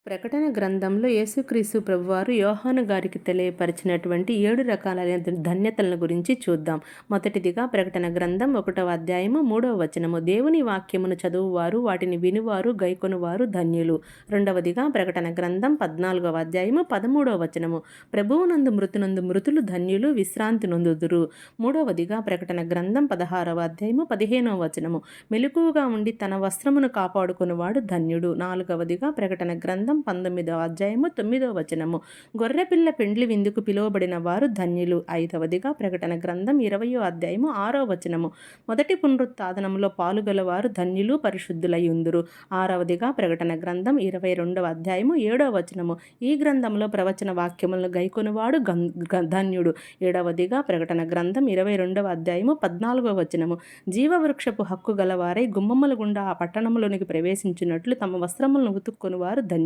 ప్రకటన గ్రంథంలో యేసుక్రీస్తు ప్రభువారు యోహాను గారికి తెలియపరిచినటువంటి 7 రకాలైన ధన్యతలను గురించి చూద్దాం. మొదటిదిగా ప్రకటన గ్రంథం 1వ అధ్యాయము 3వ వచనము. దేవుని వాక్యమును చదువువారు వాటిని వినువారు గైకొనువారు ధన్యులు. రెండవదిగా ప్రకటన గ్రంథం 14వ అధ్యాయము 13వ వచనము. ప్రభువునందు మృతులు ధన్యులు విశ్రాంతి నొందుదురు. మూడవదిగా ప్రకటన గ్రంథం 16వ అధ్యాయము 15వ వచనము. మెలకువగా ఉండి తన వస్త్రమును కాపాడుకునివాడు ధన్యుడు. నాలుగవదిగా ప్రకటన గ్రంథం 19వ అధ్యాయము 9వ వచనము. గొర్రెపిల్ల పెండ్లి విందుకు పిలువబడిన వారు ధన్యులు. ఐదవదిగా ప్రకటన గ్రంథం 20వ అధ్యాయము 6వ వచనము. మొదటి పునరుత్థానములో పాలుగలవారు ధన్యులు పరిశుద్ధులయ్యుందురు. ఆరవదిగా ప్రకటన గ్రంథం 22వ అధ్యాయము 7వ వచనము. ఈ గ్రంథంలో ప్రవచన వాక్యములను గైకొనువాడు ధన్యుడు. ఏడవదిగా ప్రకటన గ్రంథం 22వ అధ్యాయము 14వ వచనము. జీవవృక్షపు హక్కు గలవారై గుమ్మముల గుండా ఆ పట్టణములోనికి ప్రవేశించినట్లు తమ వస్త్రములను ఉతుక్కొనువారు ధన్యులు.